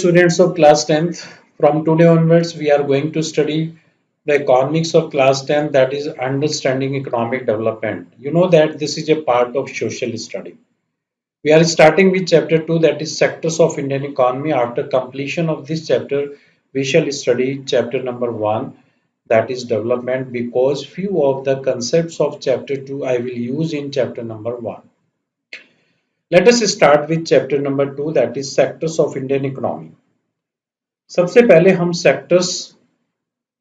students of class 10th. From today onwards, we are going to study the economics of class 10, that is understanding economic development. You know that this is a part of social study. We are starting with chapter 2, that is sectors of Indian economy. After completion of this chapter, we shall study chapter number 1, that is development, because few of the concepts of chapter 2 I will use in chapter number 1. Let us start with chapter number 2, that is sectors of Indian economy. सबसे पहले हम sectors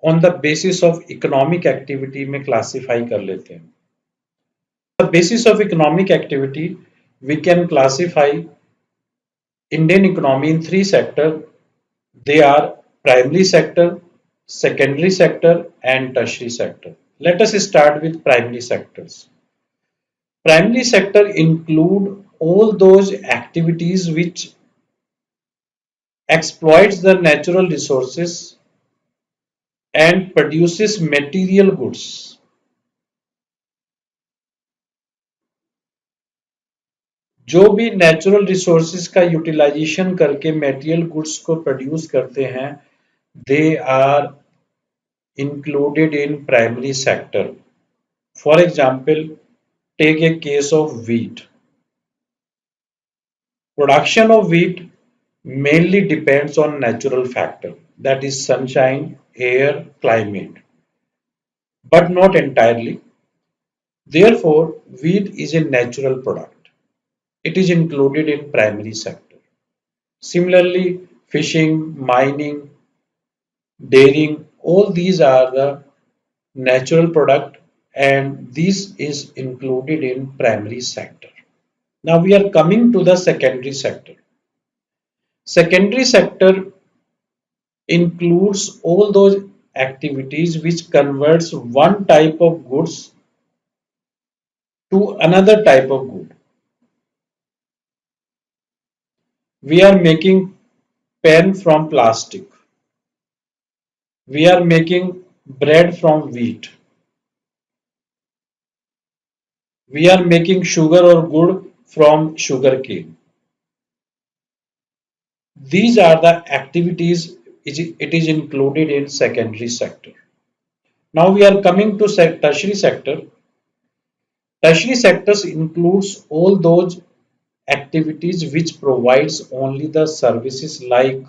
on the basis of economic activity में classify कर लेते हैं. The basis of economic activity we can classify Indian economy in three sectors. They are primary sector, secondary sector, and tertiary sector. Let us start with primary sectors. Primary sector include all those activities which exploits the natural resources and produces material goods. जो भी natural resources का utilisation करके material goods को produce करते हैं, they are included in primary sector. For example, take a case of wheat. Production of wheat mainly depends on natural factor, that is sunshine, air, climate, but not entirely. Therefore, wheat is a natural product. It is included in primary sector. Similarly, fishing, mining, dairying, all these are the natural product and this is included in primary sector. Now we are coming to the secondary sector. Secondary sector includes all those activities which converts one type of goods to another type of good. We are making pen from plastic. We are making bread from wheat. We are making sugar or gur from sugar cane. These are the activities it is included in secondary sector. Now we are coming to tertiary sector. Tertiary sectors includes all those activities which provides only the services like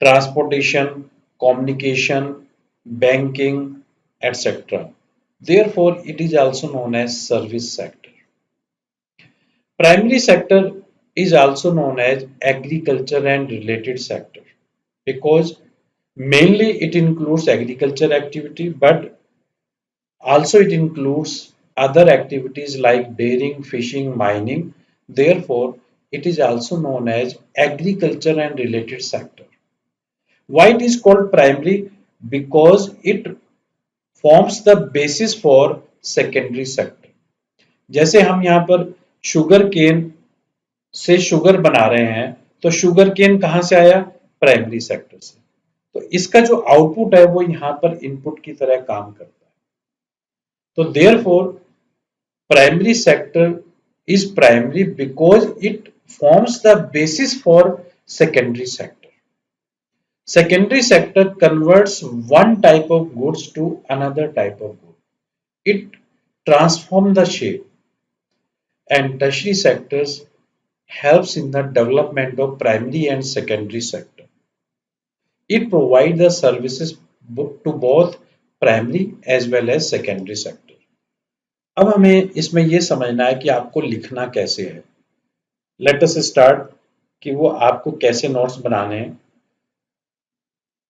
transportation, communication, banking, etc. Therefore, it is also known as service sector. Primary sector is also known as agriculture and related sector because mainly it includes agriculture activity, but also it includes other activities like dairying, fishing, mining. Therefore, it is also known as agriculture and related sector. Why it is called primary? Because it forms the basis for secondary sector. जैसे हम यहाँ पर sugar cane से sugar बना रहे हैं, तो sugar cane कहाँ से आया? प्राइमरी सेक्टर से. तो इसका जो आउटपुट है वो यहाँ पर इनपुट की तरह काम करता है. तो therefore primary sector is primary because it forms the basis for secondary sector. Secondary sector converts one type of goods to another type of good. It transforms the shape, and tertiary sectors helps in the development of primary and secondary sector. It provides the services to both primary as well as secondary sector. अब हमें इसमें यह समझना है कि आपको लिखना कैसे है. लेट अस स्टार्ट कि वो आपको कैसे नोट्स बनाने हैं.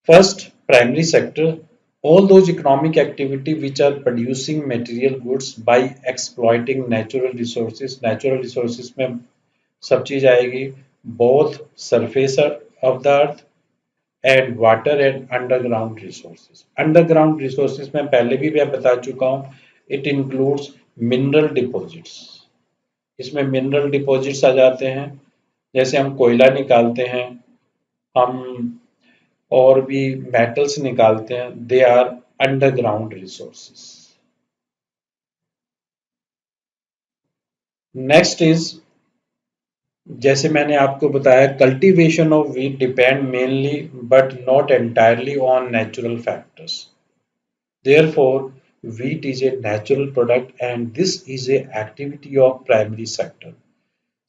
First, primary sector, all those economic activity which are producing material goods by exploiting natural resources. Natural resources में सब चीज आएगी, both surface of the earth and water and underground resources. Underground resources में पहले भी मैं बता चुका हूँ, it includes mineral deposits. इसमें mineral deposits आ जाते हैं, जैसे हम कोयला निकालते हैं, हम और भी मेटल्स निकालते हैं, they are underground resources. Next is जैसे मैंने आपको बताया, cultivation of wheat depend mainly but not entirely on natural factors. Therefore, wheat is a natural product and this is a activity of primary sector.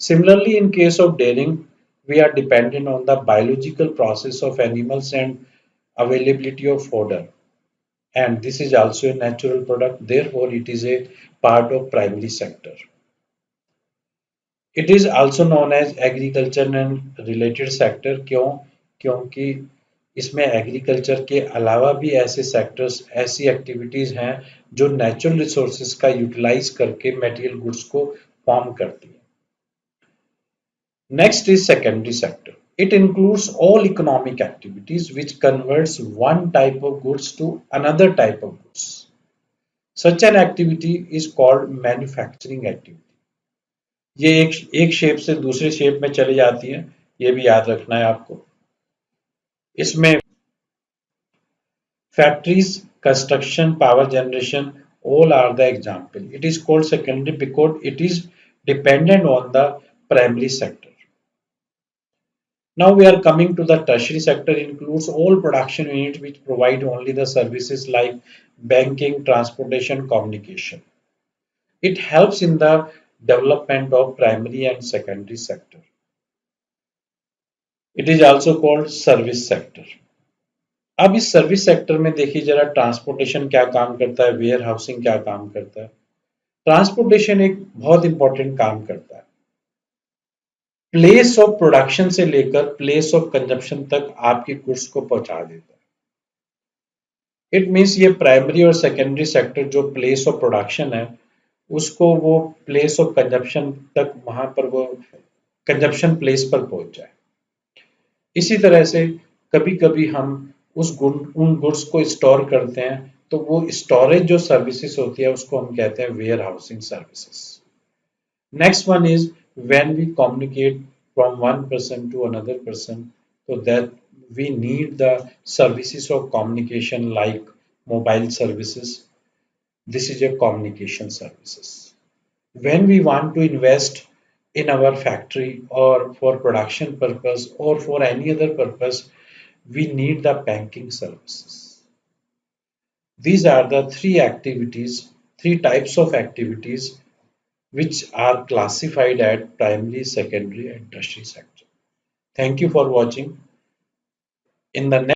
Similarly, in case of dairying, we are dependent on the biological process of animals and availability of fodder. And this is also a natural product, therefore it is a part of primary sector. It is also known as agriculture and related sector. क्यों? क्योंकि इसमें agriculture के अलावा भी ऐसे sectors, ऐसी activities हैं जो नेचुरल रिसोर्सेज का यूटिलाइज करके मटेरियल गुड्स को फॉर्म करती है. Next is secondary sector. It includes all economic activities which converts one type of goods to another type of goods. Such an activity is called manufacturing activity. ये एक shape से दूसरे shape में चली जाती है, ये भी याद रखना है आपको. इसमें factories, construction, power generation, all are the example. It is called secondary because it is dependent on the primary sector. Now we are coming to the tertiary sector. Includes all production units which provide only the services like banking, transportation, communication. It helps in the development of primary and secondary sector. It is also called service sector. अब इस service sector में देखिए जरा, transportation क्या काम करता है, where housing क्या काम करता है. ट्रांसपोर्टेशन एक बहुत इंपॉर्टेंट काम करता है. प्लेस ऑफ प्रोडक्शन से लेकर प्लेस ऑफ कंजप्शन तक आपकी गुड्स को पहुंचा देता है. इट मीन्स ये प्राइमरी और सेकेंडरी सेक्टर जो प्लेस ऑफ प्रोडक्शन है उसको वो प्लेस ऑफ कंजप्शन तक, वहां पर वो कंजप्शन प्लेस पर पहुंच जाए. इसी तरह से कभी कभी हम उन गुड्स को स्टोर करते हैं, तो वो स्टोरेज जो सर्विसेज होती है उसको हम कहते हैं warehousing services. Next one is when we communicate from one person to another person, so that we need the services of communication like mobile services. This is a communication services. When we want to invest in our factory or for production purpose or for any other purpose, we need the banking services. These are the three types of activities which are classified at primary, secondary, and tertiary sector. Thank you for watching. In the next